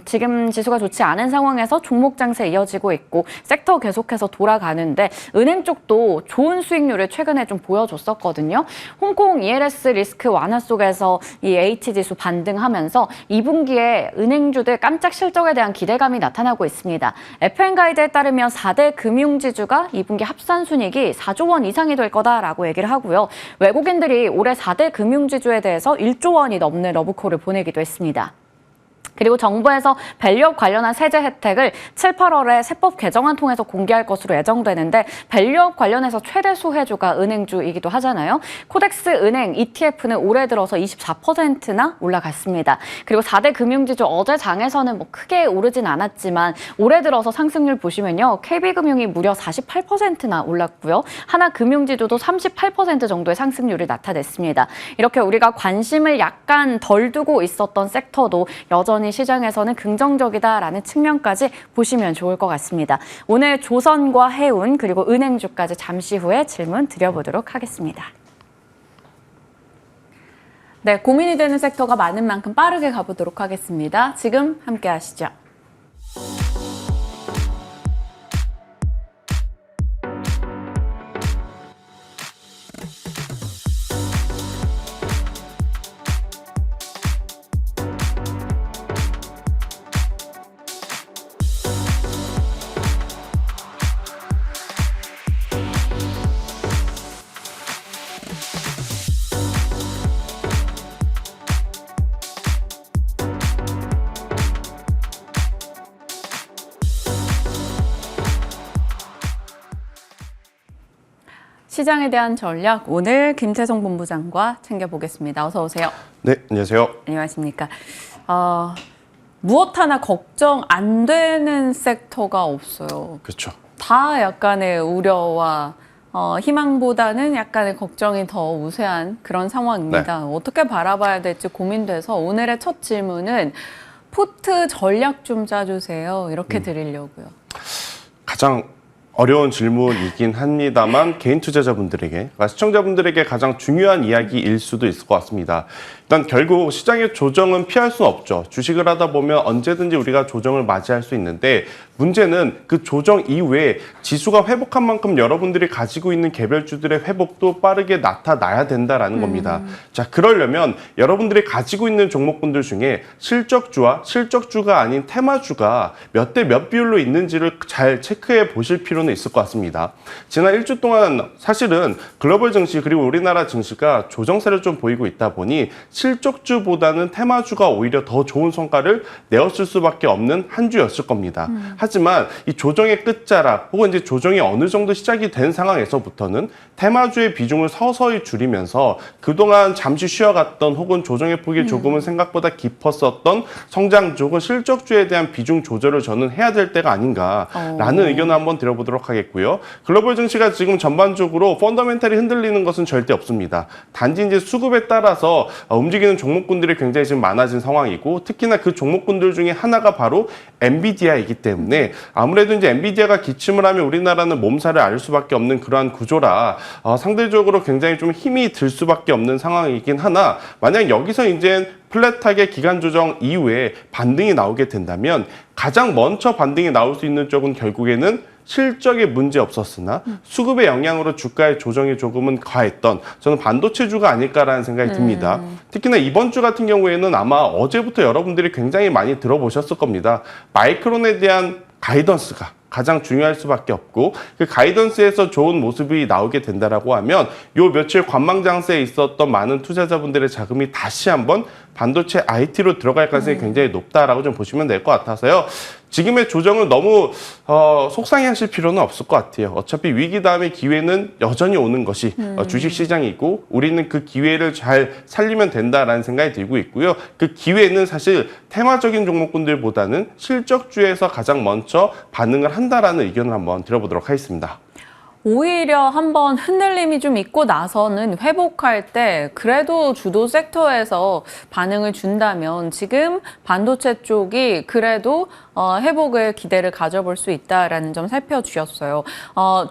지금 지수가 좋지 않은 상황에서 종목 장세 이어지고 있고 섹터 계속해서 돌아가는데 은행 쪽도 좋은 수익률을 최근에 좀 보여줬었거든요. 홍콩 ELS 리스크 완화 속에서 이 H지수 반등하면서 2분기에 은행주들 깜짝 실적에 대한 기대감이 나타나고 있습니다. FN 가이드에 따르면 4대 금융지주가 2분기 합산 순이익이 4조 원 이상이 될 거다라고 얘기를 하고요. 외국인들이 올해 4대 금융지주에 대해서 1조 원이 넘는 러브콜을 보내기도 했습니다. 그리고 정부에서 밸류업 관련한 세제 혜택을 7, 8월에 세법 개정안 통해서 공개할 것으로 예정되는데 밸류업 관련해서 최대 수혜주가 은행주이기도 하잖아요. 코덱스 은행 ETF는 올해 들어서 24%나 올라갔습니다. 그리고 4대 금융지주 어제 장에서는 크게 오르진 않았지만 올해 들어서 상승률 보시면요. KB금융이 무려 48%나 올랐고요. 하나금융지주도 38% 정도의 상승률을 나타냈습니다. 이렇게 우리가 관심을 약간 덜 두고 있었던 섹터도 여전히 시장에서는 긍정적이다라는 측면까지 보시면 좋을 것 같습니다. 오늘 조선과 해운 그리고 은행주까지 잠시 후에 질문 드려보도록 하겠습니다. 네, 고민이 되는 섹터가 많은 만큼 빠르게 가보도록 하겠습니다. 지금 함께 하시죠. 시장에 대한 전략, 오늘 김태성 본부장과 챙겨보겠습니다. 어서 오세요. 네, 안녕하세요. 안녕하십니까. 무엇 하나 걱정 안 되는 섹터가 없어요. 그렇죠. 다 약간의 우려와 희망보다는 약간의 걱정이 더 우세한 그런 상황입니다. 네. 어떻게 바라봐야 될지 고민돼서 오늘의 첫 질문은 포트 전략 좀 짜주세요. 이렇게 드리려고요. 가장 어려운 질문이긴 합니다만 개인 투자자분들에게, 그러니까 시청자분들에게 가장 중요한 이야기일 수도 있을 것 같습니다. 일단 결국 시장의 조정은 피할 수 없죠. 주식을 하다 보면 언제든지 우리가 조정을 맞이할 수 있는데 문제는 그 조정 이후에 지수가 회복한 만큼 여러분들이 가지고 있는 개별주들의 회복도 빠르게 나타나야 된다라는 겁니다. 자, 그러려면 여러분들이 가지고 있는 종목군들 중에 실적주와 실적주가 아닌 테마주가 몇 대 몇 비율로 있는지를 잘 체크해 보실 필요는 있을 것 같습니다. 지난 일주 동안 사실은 글로벌 증시 그리고 우리나라 증시가 조정세를 좀 보이고 있다 보니 실적주보다는 테마주가 오히려 더 좋은 성과를 내었을 수밖에 없는 한 주였을 겁니다. 하지만 이 조정의 끝자락 혹은 이제 조정이 어느 정도 시작이 된 상황에서부터는 테마주의 비중을 서서히 줄이면서 그동안 잠시 쉬어갔던 혹은 조정의 폭이 조금은 생각보다 깊었었던 성장주 혹은 실적주에 대한 비중 조절을 저는 해야 될 때가 아닌가라는 의견을 한번 드려보도록 하겠고요. 글로벌 증시가 지금 전반적으로 펀더멘탈이 흔들리는 것은 절대 없습니다. 단지 이제 수급에 따라서 움직이는 종목군들이 굉장히 지금 많아진 상황이고 특히나 그 종목군들 중에 하나가 바로 엔비디아이기 때문에 아무래도 이제 엔비디아가 기침을 하면 우리나라는 몸살을 앓을 수밖에 없는 그러한 구조라 상대적으로 굉장히 좀 힘이 들 수밖에 없는 상황이긴 하나 만약 여기서 이제 플랫하게 기간 조정 이후에 반등이 나오게 된다면 가장 먼저 반등이 나올 수 있는 쪽은 결국에는 실적에 문제 없었으나 수급의 영향으로 주가의 조정이 조금은 과했던 저는 반도체주가 아닐까라는 생각이 듭니다. 특히나 이번 주 같은 경우에는 아마 어제부터 여러분들이 굉장히 많이 들어보셨을 겁니다. 마이크론에 대한 가이던스가 가장 중요할 수밖에 없고 그 가이던스에서 좋은 모습이 나오게 된다라고 하면 요 며칠 관망장세에 있었던 많은 투자자분들의 자금이 다시 한번 반도체 IT로 들어갈 가능성이 굉장히 높다라고 좀 보시면 될 것 같아서요. 지금의 조정을 너무 속상해하실 필요는 없을 것 같아요. 어차피 위기 다음에 기회는 여전히 오는 것이 주식시장이고 우리는 그 기회를 잘 살리면 된다라는 생각이 들고 있고요. 그 기회는 사실 테마적인 종목군들보다는 실적주에서 가장 먼저 반응을 한다라는 의견을 한번 드려보도록 하겠습니다. 오히려 한번 흔들림이 좀 있고 나서는 회복할 때 그래도 주도 섹터에서 반응을 준다면 지금 반도체 쪽이 그래도 회복을 기대를 가져볼 수 있다라는 점 살펴주셨어요.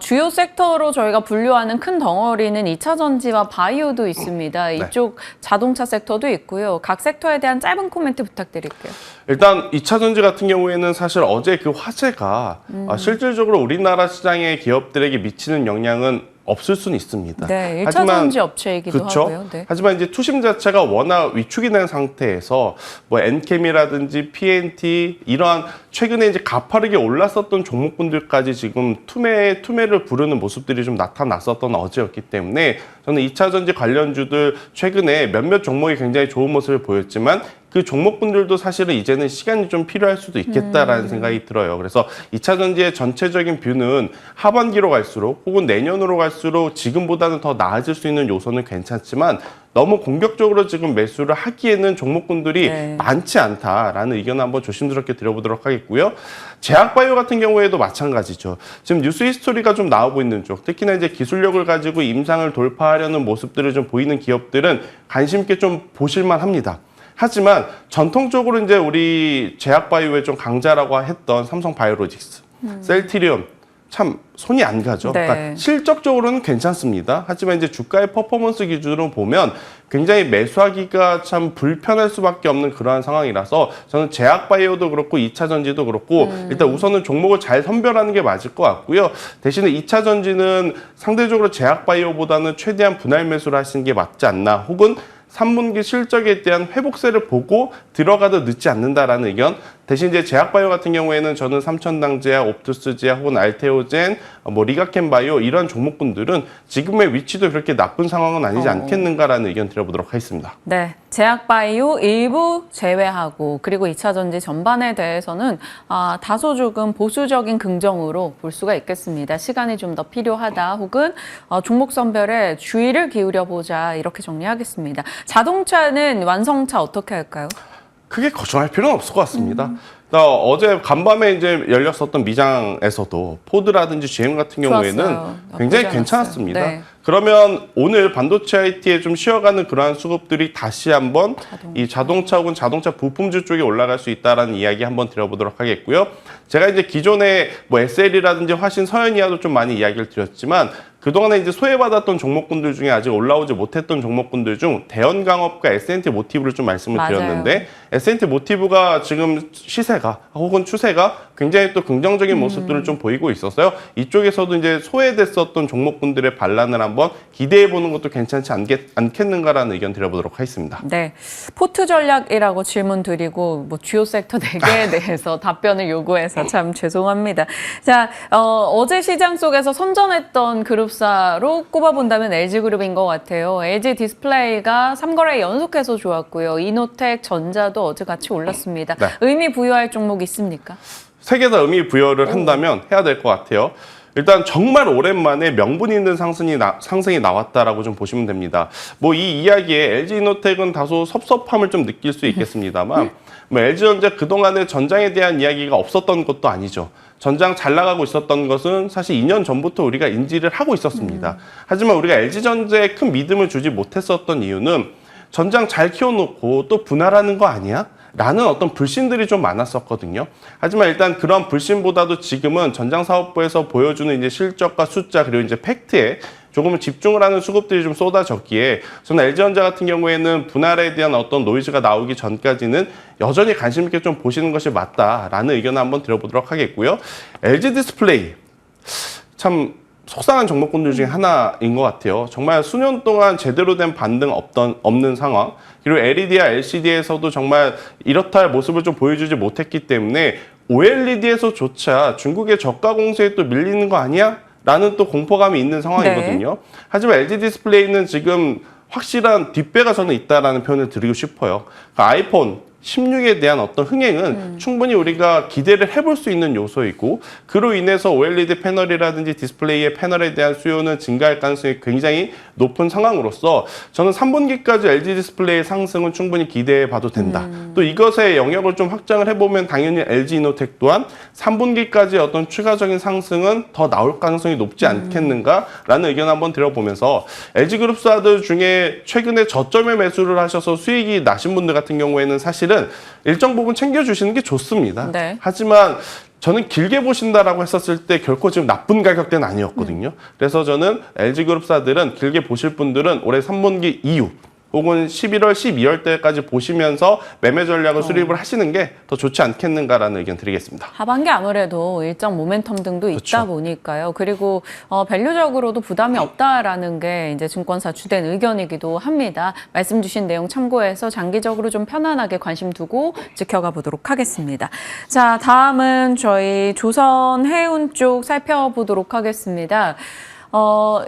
주요 섹터로 저희가 분류하는 큰 덩어리는 2차 전지와 바이오도 있습니다. 이쪽 자동차 섹터도 있고요. 각 섹터에 대한 짧은 코멘트 부탁드릴게요. 일단 2차 전지 같은 경우에는 사실 어제 그 화재가 실질적으로 우리나라 시장의 기업들에게 미치는 영향은 없을 수는 있습니다. 네, 1차 전지 업체이기도 그쵸? 하고요. 네. 하지만 이제 투심 자체가 워낙 위축이 된 상태에서 뭐 엔캠이라든지 PNT 이러한 최근에 이제 가파르게 올랐었던 종목군들까지 지금 투매를 부르는 모습들이 좀 나타났었던 어제였기 때문에 저는 2차 전지 관련주들 최근에 몇몇 종목이 굉장히 좋은 모습을 보였지만 그 종목분들도 사실은 이제는 시간이 좀 필요할 수도 있겠다라는 생각이 들어요. 그래서 2차 전지의 전체적인 뷰는 하반기로 갈수록 혹은 내년으로 갈수록 지금보다는 더 나아질 수 있는 요소는 괜찮지만 너무 공격적으로 지금 매수를 하기에는 종목군들이 많지 않다라는 의견을 한번 조심스럽게 드려보도록 하겠고요. 제약바이오 같은 경우에도 마찬가지죠. 지금 뉴스 히스토리가 좀 나오고 있는 쪽, 특히나 이제 기술력을 가지고 임상을 돌파하려는 모습들을 좀 보이는 기업들은 관심 있게 좀 보실만 합니다. 하지만 전통적으로 이제 우리 제약바이오의 좀 강자라고 했던 삼성바이오로직스, 셀트리온 참 손이 안 가죠. 네. 그러니까 실적적으로는 괜찮습니다. 하지만 이제 주가의 퍼포먼스 기준으로 보면 굉장히 매수하기가 참 불편할 수밖에 없는 그러한 상황이라서 저는 제약바이오도 그렇고 2차 전지도 그렇고 일단 우선은 종목을 잘 선별하는 게 맞을 것 같고요. 대신에 2차 전지는 상대적으로 제약바이오보다는 최대한 분할 매수를 하시는 게 맞지 않나 혹은 3분기 실적에 대한 회복세를 보고 들어가도 늦지 않는다라는 의견. 대신 이제 제약바이오 같은 경우에는 저는 삼천당제약, 옵투스제약 혹은 알테오젠, 리가켄바이오 이런 종목군들은 지금의 위치도 그렇게 나쁜 상황은 아니지 않겠는가라는 의견 드려보도록 하겠습니다. 네, 제약바이오 일부 제외하고 그리고 2차 전지 전반에 대해서는 다소 조금 보수적인 긍정으로 볼 수가 있겠습니다. 시간이 좀 더 필요하다 혹은 종목 선별에 주의를 기울여보자 이렇게 정리하겠습니다. 자동차는 완성차 어떻게 할까요? 크게 걱정할 필요는 없을 것 같습니다. 어제 간밤에 이제 열렸었던 미장에서도 포드라든지 GM 같은 경우에는 좋았어요. 굉장히 나쁘지 괜찮았습니다. 않았어요. 네. 그러면 오늘 반도체 IT에 좀 쉬어가는 그러한 수급들이 다시 한번 이 자동차 혹은 자동차 부품주 쪽에 올라갈 수 있다라는 이야기 한번 드려보도록 하겠고요. 제가 이제 기존에 뭐 SL이라든지 화신, 서현이와도 좀 많이 이야기를 드렸지만 그동안에 이제 소외받았던 종목군들 중에 아직 올라오지 못했던 종목군들 중 대연강업과 S&T 모티브를 좀 말씀을 맞아요. 드렸는데 S&T 모티브가 지금 시세가 혹은 추세가 굉장히 또 긍정적인 모습들을 좀 보이고 있어서요. 이쪽에서도 이제 소외됐었던 종목군들의 반란을 한번 기대해 보는 것도 괜찮지 않겠는가라는 의견 드려보도록 하겠습니다. 네, 포트 전략이라고 질문 드리고 뭐 주요 섹터 4개에 대해서 답변을 요구해서 참 죄송합니다. 자, 어제 시장 속에서 선전했던 그룹사로 꼽아본다면 LG그룹인 것 같아요. LG 디스플레이가 3거래 연속해서 좋았고요. 이노텍, 전자도 어제 같이 올랐습니다. 네. 의미 부여할 종목 있습니까? 세 개 다 의미 부여를 한다면 해야 될 것 같아요. 일단 정말 오랜만에 명분 있는 상승이 나왔다라고 좀 보시면 됩니다. 뭐 이 이야기에 LG이노텍은 다소 섭섭함을 좀 느낄 수 있겠습니다만 뭐 LG전자 그동안에 전장에 대한 이야기가 없었던 것도 아니죠. 전장 잘 나가고 있었던 것은 사실 2년 전부터 우리가 인지를 하고 있었습니다. 하지만 우리가 LG전자에 큰 믿음을 주지 못했었던 이유는 전장 잘 키워놓고 또 분할하는 거 아니야? 라는 어떤 불신들이 좀 많았었거든요. 하지만 일단 그런 불신보다도 지금은 전장사업부에서 보여주는 이제 실적과 숫자 그리고 이제 팩트에 조금은 집중을 하는 수급들이 좀 쏟아졌기에 저는 LG전자 같은 경우에는 분할에 대한 어떤 노이즈가 나오기 전까지는 여전히 관심 있게 좀 보시는 것이 맞다라는 의견을 한번 드려보도록 하겠고요. LG 디스플레이 참 속상한 종목군들 중에 하나인 것 같아요. 정말 수년 동안 제대로 된 반등 없는 상황. 그리고 LED와 LCD에서도 정말 이렇다 할 모습을 좀 보여주지 못했기 때문에 OLED에서조차 중국의 저가 공세에 또 밀리는 거 아니야? 라는 또 공포감이 있는 상황이거든요. 네. 하지만 LG 디스플레이는 지금 확실한 뒷배가 저는 있다라는 표현을 드리고 싶어요. 그러니까 아이폰 16에 대한 어떤 흥행은 충분히 우리가 기대를 해볼 수 있는 요소이고 그로 인해서 OLED 패널이라든지 디스플레이의 패널에 대한 수요는 증가할 가능성이 굉장히 높은 상황으로서 저는 3분기까지 LG 디스플레이의 상승은 충분히 기대해 봐도 된다. 또 이것의 영역을 좀 확장을 해보면 당연히 LG이노텍 또한 3분기까지 어떤 추가적인 상승은 더 나올 가능성이 높지 않겠는가라는 의견 한번 드려보면서 LG그룹사들 중에 최근에 저점에 매수를 하셔서 수익이 나신 분들 같은 경우에는 사실은 일정 부분 챙겨주시는 게 좋습니다. 네. 하지만 저는 길게 보신다라고 했었을 때 결코 지금 나쁜 가격대는 아니었거든요. 그래서 저는 LG그룹사들은 길게 보실 분들은 올해 3분기 이후 혹은 11월, 12월 때까지 보시면서 매매 전략을 수립을 하시는 게 더 좋지 않겠는가라는 의견 드리겠습니다. 하반기 아무래도 일정 모멘텀 등도 있다 그렇죠. 보니까요. 그리고 밸류적으로도 부담이 없다라는 게 이제 증권사 주된 의견이기도 합니다. 말씀 주신 내용 참고해서 장기적으로 좀 편안하게 관심 두고 지켜가 보도록 하겠습니다. 자, 다음은 저희 조선해운 쪽 살펴보도록 하겠습니다.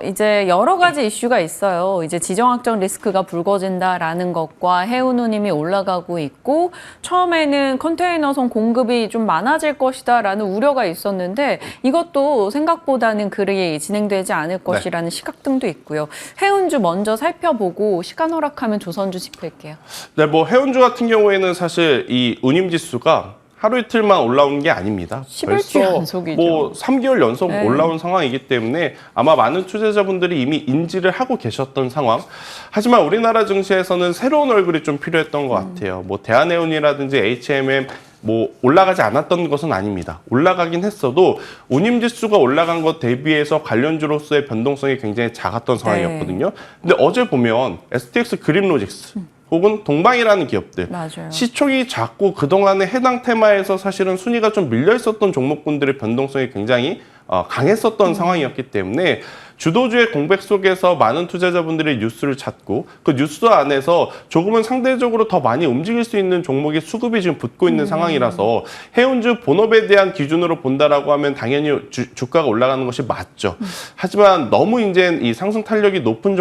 이제 여러 가지 이슈가 있어요. 이제 지정학적 리스크가 불거진다라는 것과 해운 운임이 올라가고 있고 처음에는 컨테이너선 공급이 좀 많아질 것이다라는 우려가 있었는데 이것도 생각보다는 그리 진행되지 않을 것이라는 시각 등도 있고요. 해운주 먼저 살펴보고 시간 허락하면 조선주 짚을게요. 네, 뭐 해운주 같은 경우에는 사실 이 운임 지수가 하루 이틀만 올라온 게 아닙니다. 11주 연속이죠. 뭐 3개월 연속 네. 올라온 상황이기 때문에 아마 많은 투자자분들이 이미 인지를 하고 계셨던 상황. 하지만 우리나라 증시에서는 새로운 얼굴이 좀 필요했던 것 같아요. 뭐 대한해운이라든지 HMM 뭐 올라가지 않았던 것은 아닙니다. 올라가긴 했어도 운임 지수가 올라간 것 대비해서 관련주로서의 변동성이 굉장히 작았던 상황이었거든요. 근데 어제 보면 STX 그린로직스 혹은 동방이라는 기업들 맞아요. 시총이 작고 그동안에 해당 테마에서 사실은 순위가 좀 밀려 있었던 종목군들의 변동성이 굉장히 강했었던 상황이었기 때문에 주도주의 공백 속에서 많은 투자자분들이 뉴스를 찾고 그 뉴스 안에서 조금은 상대적으로 더 많이 움직일 수 있는 종목의 수급이 지금 붙고 있는 상황이라서 해운주 본업에 대한 기준으로 본다라고 하면 당연히 주가가 올라가는 것이 맞죠. 하지만 너무 이제 이 상승 탄력이 높은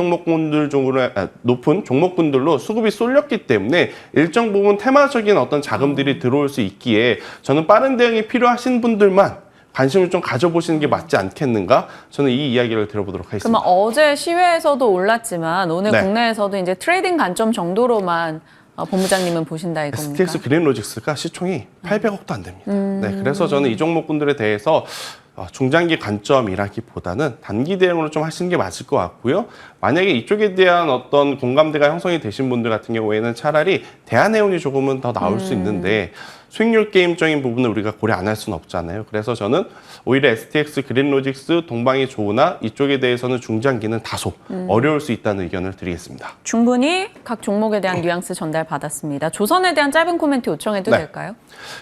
종목군들로 수급이 쏠렸기 때문에 일정 부분 테마적인 어떤 자금들이 들어올 수 있기에 저는 빠른 대응이 필요하신 분들만 관심을 좀 가져보시는 게 맞지 않겠는가? 저는 이 이야기를 들어보도록 하겠습니다. 그러면 어제 시외에서도 올랐지만 오늘 네. 국내에서도 이제 트레이딩 관점 정도로만 본부장님은 보신다 이겁니까? STX 그린로직스가 시총이 800억도 안 됩니다. 네, 그래서 저는 이 종목군들에 대해서 중장기 관점이라기보다는 단기 대응으로 좀 하시는 게 맞을 것 같고요. 만약에 이쪽에 대한 어떤 공감대가 형성이 되신 분들 같은 경우에는 차라리 대한해운이 조금은 더 나올 수 있는데 수익률 게임적인 부분을 우리가 고려 안 할 수는 없잖아요. 그래서 저는 오히려 STX, 그린로직스, 동방이 좋으나 이쪽에 대해서는 중장기는 다소 어려울 수 있다는 의견을 드리겠습니다. 충분히 각 종목에 대한 뉘앙스 전달받았습니다. 조선에 대한 짧은 코멘트 요청해도 네. 될까요?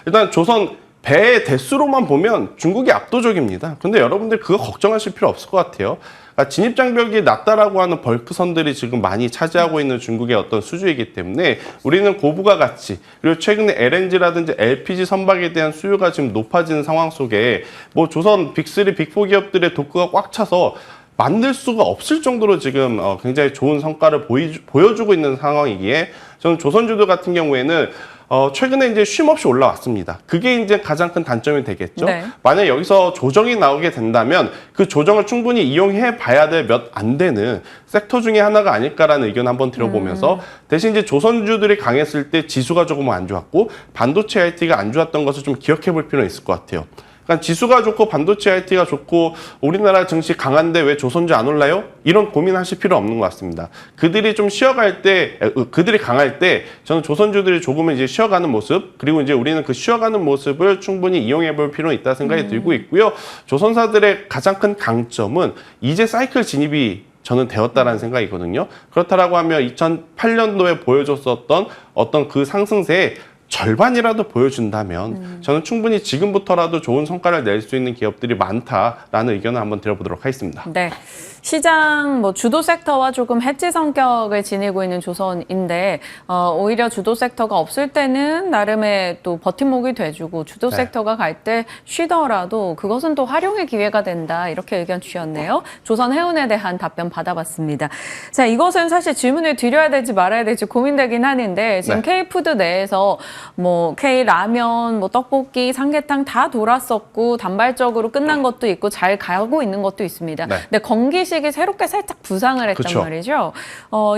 일단 조선 배의 대수로만 보면 중국이 압도적입니다. 근데 여러분들 그거 걱정하실 필요 없을 것 같아요. 그러니까 진입장벽이 낮다라고 하는 벌크선들이 지금 많이 차지하고 있는 중국의 어떤 수주이기 때문에 우리는 고부가 가치, 그리고 최근에 LNG라든지 LPG 선박에 대한 수요가 지금 높아지는 상황 속에 뭐 조선 빅3, 빅4 기업들의 도크가 꽉 차서 만들 수가 없을 정도로 지금 굉장히 좋은 성과를 보여주고 있는 상황이기에 저는 조선주도 같은 경우에는 최근에 이제 쉼 없이 올라왔습니다. 그게 이제 가장 큰 단점이 되겠죠. 네. 만약 여기서 조정이 나오게 된다면 그 조정을 충분히 이용해 봐야 될 몇 안 되는 섹터 중에 하나가 아닐까라는 의견 한번 들어보면서 대신 이제 조선주들이 강했을 때 지수가 조금 안 좋았고 반도체 IT가 안 좋았던 것을 좀 기억해 볼 필요는 있을 것 같아요. 그러니까 지수가 좋고 반도체 IT가 좋고 우리나라 증시 강한데 왜 조선주 안 올라요? 이런 고민하실 필요 없는 것 같습니다. 그들이 좀 쉬어갈 때, 그들이 강할 때 저는 조선주들이 조금은 이제 쉬어가는 모습, 그리고 이제 우리는 그 쉬어가는 모습을 충분히 이용해 볼 필요는 있다 생각이 들고 있고요. 조선사들의 가장 큰 강점은 이제 사이클 진입이 저는 되었다라는 생각이거든요. 그렇다라고 하면 2008년도에 보여줬었던 어떤 그 상승세에 절반이라도 보여준다면 저는 충분히 지금부터라도 좋은 성과를 낼 수 있는 기업들이 많다라는 의견을 한번 드려보도록 하겠습니다. 네. 시장 주도 섹터와 조금 해지 성격을 지니고 있는 조선인데 오히려 주도 섹터가 없을 때는 나름의 또 버팀목이 돼주고 주도 네. 섹터가 갈 때 쉬더라도 그것은 또 활용의 기회가 된다 이렇게 의견 주셨네요. 조선해운에 대한 답변 받아봤습니다. 자, 이것은 사실 질문을 드려야 될지 말아야 될지 고민되긴 하는데 지금 네. K푸드 내에서 뭐 K라면, 뭐 떡볶이, 삼계탕 다 돌았었고 단발적으로 끝난 것도 있고 잘 가고 있는 것도 있습니다. 네. 근데 건기식이 새롭게 살짝 부상을 했단 그쵸. 말이죠.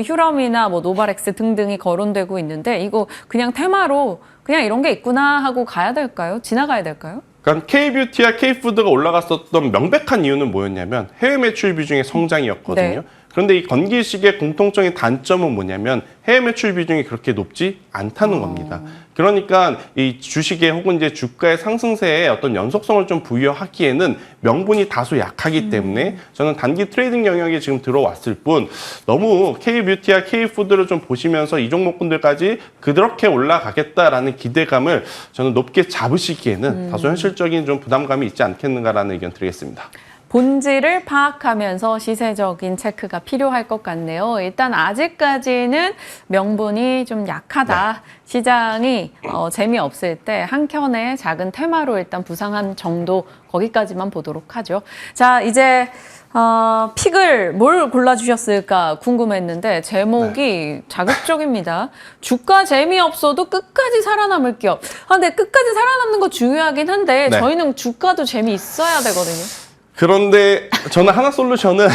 휴럼이나 뭐 노바렉스 등등이 거론되고 있는데 이거 그냥 테마로 그냥 이런 게 있구나 하고 가야 될까요? 지나가야 될까요? 그러니까 K뷰티와 K푸드가 올라갔었던 명백한 이유는 뭐였냐면 해외 매출 비중의 성장이었거든요. 네. 그런데 이 건기식의 공통적인 단점은 뭐냐면 해외 매출 비중이 그렇게 높지 않다는 겁니다. 그러니까 이 주식의 혹은 이제 주가의 상승세에 어떤 연속성을 좀 부여하기에는 명분이 다소 약하기 때문에 저는 단기 트레이딩 영역에 지금 들어왔을 뿐 너무 K뷰티와 K푸드를 좀 보시면서 이 종목군들까지 그렇게 올라가겠다라는 기대감을 저는 높게 잡으시기에는 다소 현실적인 좀 부담감이 있지 않겠는가라는 의견 드리겠습니다. 본질을 파악하면서 시세적인 체크가 필요할 것 같네요. 일단 아직까지는 명분이 좀 약하다. 시장이 재미없을 때 한 켠에 작은 테마로 일단 부상한 정도 거기까지만 보도록 하죠. 자, 이제 픽을 뭘 골라주셨을까 궁금했는데 제목이 자극적입니다. 주가 재미없어도 끝까지 살아남을 기업. 근데 끝까지 살아남는 거 중요하긴 한데 네. 저희는 주가도 재미있어야 되거든요. 그런데 저는 하나솔루션은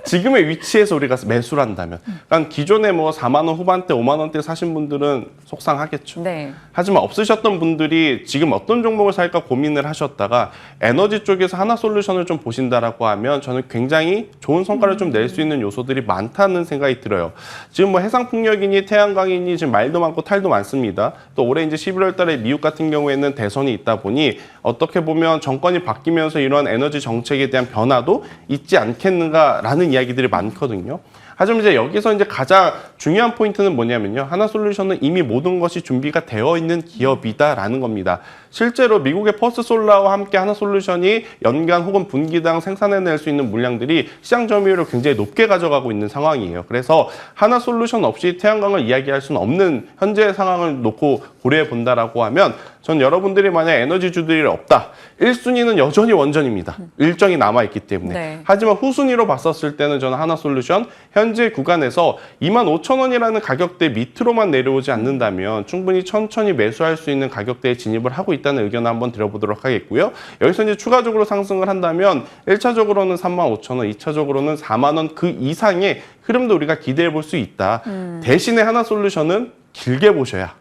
지금의 위치에서 우리가 매수를 한다면 그러니까 기존에 뭐 4만 원 후반대, 5만 원대 사신 분들은 속상하겠죠. 네. 하지만 없으셨던 분들이 지금 어떤 종목을 살까 고민을 하셨다가 에너지 쪽에서 하나솔루션을 좀 보신다라고 하면 저는 굉장히 좋은 성과를 좀 낼 수 있는 요소들이 많다는 생각이 들어요. 지금 뭐 해상풍력이니 태양광이니 지금 말도 많고 탈도 많습니다. 또 올해 이제 11월 달에 미국 같은 경우에는 대선이 있다 보니 어떻게 보면 정권이 바뀌면서 이런 에너지 정책에 대한 변화도 있지 않겠는가라는 이야기들이 많거든요. 하지만 이제 여기서 이제 가장 중요한 포인트는 뭐냐면요. 하나솔루션은 이미 모든 것이 준비가 되어 있는 기업이다라는 겁니다. 실제로 미국의 퍼스솔라와 함께 하나솔루션이 연간 혹은 분기당 생산해낼 수 있는 물량들이 시장 점유율을 굉장히 높게 가져가고 있는 상황이에요. 그래서 하나솔루션 없이 태양광을 이야기할 수는 없는 현재 상황을 놓고 고려해 본다라고 하면 전 여러분들이 만약 에너지주들이 없다. 1순위는 여전히 원전입니다. 일정이 남아있기 때문에. 네. 하지만 후순위로 봤었을 때는 저는 하나솔루션 현재 구간에서 25,000원이라는 가격대 밑으로만 내려오지 않는다면 충분히 천천히 매수할 수 있는 가격대에 진입을 하고 있다는 의견을 한번 드려보도록 하겠고요. 여기서 이제 추가적으로 상승을 한다면 1차적으로는 35,000원, 2차적으로는 4만 원 그 이상의 흐름도 우리가 기대해 볼 수 있다. 대신에 하나솔루션은 길게 보셔야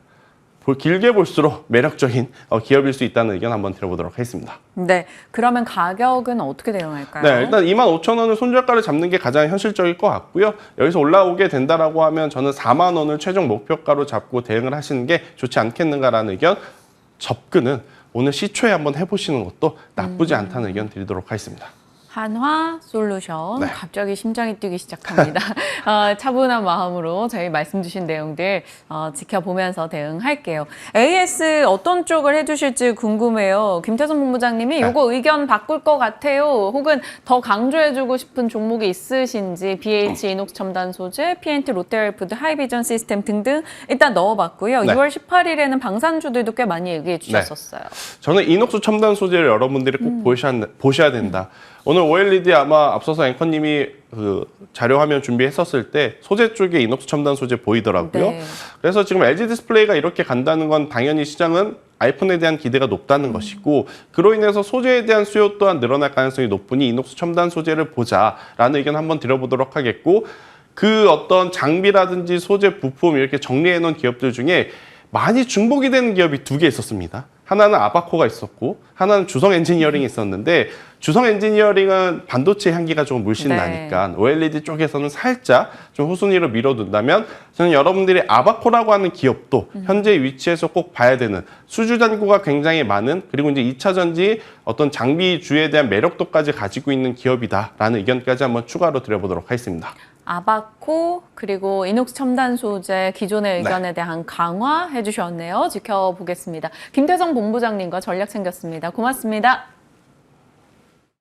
길게 볼수록 매력적인 기업일 수 있다는 의견 한번 드려보도록 하겠습니다. 네, 그러면 가격은 어떻게 대응할까요? 네, 일단 25,000원을 손절가를 잡는 게 가장 현실적일 것 같고요. 여기서 올라오게 된다라고 하면 저는 4만 원을 최종 목표가로 잡고 대응을 하시는 게 좋지 않겠는가라는 의견. 접근은 오늘 시초에 한번 해보시는 것도 나쁘지 않다는 의견 드리도록 하겠습니다. 한화 솔루션. 네. 갑자기 심장이 뛰기 시작합니다. 차분한 마음으로 저희 말씀 주신 내용들 지켜보면서 대응할게요. AS 어떤 쪽을 해주실지 궁금해요. 김태선 본부장님이 이거 의견 바꿀 것 같아요. 혹은 더 강조해주고 싶은 종목이 있으신지 BH 이녹스 첨단 소재, PNT 롯데헬푸드, 하이비전 시스템 등등 일단 넣어봤고요. 네. 6월 18일에는 방산주들도 꽤 많이 얘기해 주셨었어요. 저는 이녹스 첨단 소재를 여러분들이 꼭 보셔야 된다. 오늘 OLED 아마 앞서서 앵커님이 그 자료 화면 준비했었을 때 소재 쪽에 이녹스 첨단 소재 보이더라고요. 네. 그래서 지금 LG 디스플레이가 이렇게 간다는 건 당연히 시장은 아이폰에 대한 기대가 높다는 것이고 그로 인해서 소재에 대한 수요 또한 늘어날 가능성이 높으니 이녹스 첨단 소재를 보자라는 의견 한번 드려보도록 하겠고 그 어떤 장비라든지 소재 부품 이렇게 정리해 놓은 기업들 중에 많이 중복이 되는 기업이 2개 있었습니다. 하나는 아바코가 있었고 하나는 주성 엔지니어링이 있었는데 주성 엔지니어링은 반도체 향기가 좀 물씬 네. 나니까 OLED 쪽에서는 살짝 좀 후순위로 밀어둔다면 저는 여러분들이 아바코라고 하는 기업도 현재 위치에서 꼭 봐야 되는 수주 잔고가 굉장히 많은 그리고 이제 2차 전지 어떤 장비주에 대한 매력도까지 가지고 있는 기업이다라는 의견까지 한번 추가로 드려보도록 하겠습니다. 아바코 그리고 이녹스 첨단 소재 기존의 의견에 대한 강화해 주셨네요. 지켜보겠습니다. 김태성 본부장님과 전략 챙겼습니다. 고맙습니다.